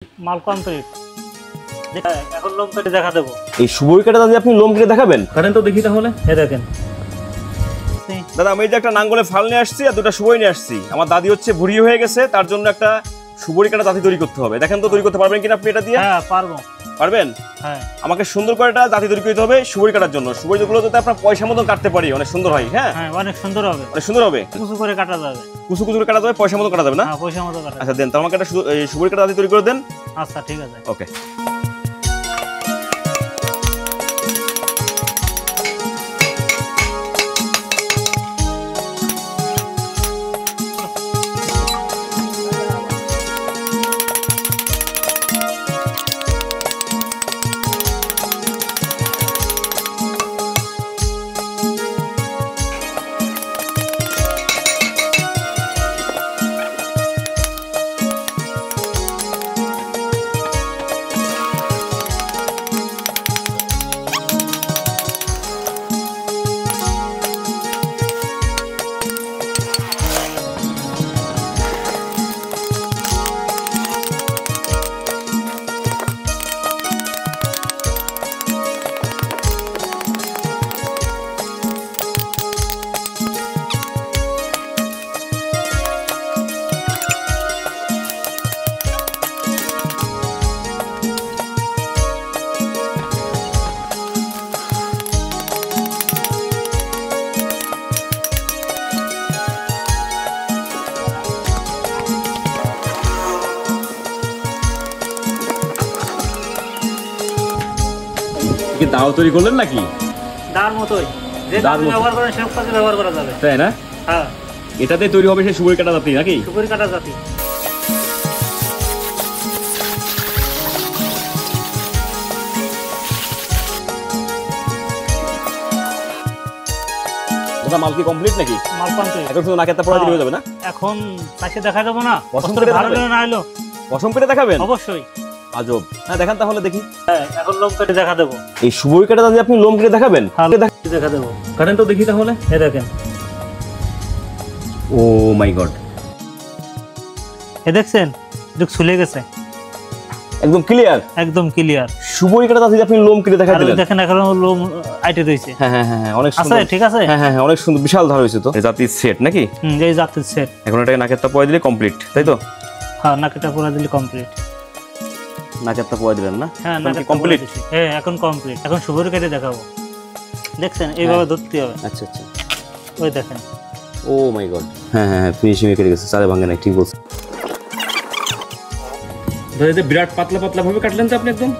মাল কমপ্লিট। এখন লোম কেটে দেখা দেবো। এই সুবই কাটা দাদি আপনি লোম কেটে দেখাবেন? কারেন্ট তো দেখি তাহলে। এই দেখেন দাদা, আমি এই যে একটা নাঙ্গলে ফাল নিয়ে আসছি আর দুটো সুবই নিয়ে আসছি। আমার দাদি হচ্ছে বুড়ি হয়ে গেছে, তার জন্য একটা সুবই কাটা দাদি তৈরি করতে হবে। দেখেন তো তৈরি করতে পারবেন কিনা আপনি এটা দিয়ে? হ্যাঁ পারবো। পারবেন? হ্যাঁ। আমাকে সুন্দর করে একটা দাদি তৈরি করতে হবে সুবই কাটার জন্য। সুবইগুলো যাতে আপনার পয়সা মতন কাটতে পারি, অনেক সুন্দর হয়। হ্যাঁ হ্যাঁ, অনেক সুন্দর হবে। অনেক সুন্দর হবে। কুচু করে কাটা যাবে। কুচু কুচু করে কাটা যাবে, পয়সা মতো কাটা যাবে না? হ্যাঁ, পয়সা মতো কাটা। আচ্ছা দেন তো আমাকে একটা সুবই কাটা দাদি তৈরি করে দেন। আচ্ছা ঠিক আছে। ওকে। কি দাও তৈরি করলেন নাকি? দাঁড় মতোই যে দাঁড় মতো। ব্যবহার করেন সব কাজে ব্যবহার করা যাবে। তাই না? হ্যাঁ, এটাতে তৈরি হবে সেই সুবই কাটা দাঁতি নাকি? সুপুরি কাটা জাতি। দাদা মাল কি কমপ্লিট নাকি? মাল কমপ্লিট। এখন শুধু নাকেরটা পড়া দিলে হয়ে যাবে না? এখন তাকে দেখা দেবো না? পছন্দ পছন্দ করে ভালো দেখাবেন? করে না এলো পশম কেটে দেখাবেন? অবশ্যই। আজব। হ্যাঁ দেখান তাহলে দেখি। হ্যাঁ, এখন লোম কেটে দেখা দেবো। এই সুবই কাটা দাদি আপনি লোম কেটে দেখাবেন? হ্যাঁ, দেখা দেবো। কারেন্ট তো দেখি তাহলে। এই দেখেন। ও মাই গড, এ দেখছেন দুঃখ ছুলে গেছে, একদম ক্লিয়ার, একদম ক্লিয়ার। সুবই কাটা দাদি আপনি লোম কেটে দেখা আর দিলেন। দেখেন এখন লোম আইটে রয়েছে। হ্যাঁ হ্যাঁ হ্যাঁ অনেক আছে, সুন্দর। ঠিক আছে। হ্যাঁ হ্যাঁ হ্যাঁ অনেক সুন্দর, বিশাল ধার হয়েছে তো। এই জাতির সেট নাকি? এই জাতের সেট। এখন এটাকে নাকেরটা পরে দিলে কমপ্লিট, তাই তো? হ্যাঁ, নাকেটা পুরো দিলে কমপ্লিট। নাকেরটা পরে দিলেন না? হ্যাঁ, নাকেটা কমপ্লিট। হ্যাঁ, এখন কমপ্লিট। এখন সুপুরি কেটে দেখাবো। দেখছেন এইভাবে ধরতে হবে। আচ্ছা আচ্ছা। ওই দেখেন। ও মাই গড। হ্যাঁ হ্যাঁ হ্যাঁ ফিনিশিং এ কেটে গেছে, চালে ভাঙে নাই, ঠিক বলছেন। বিরাট পাতলা পাতলা ভাবে কাটলেন তো আপনি একদম।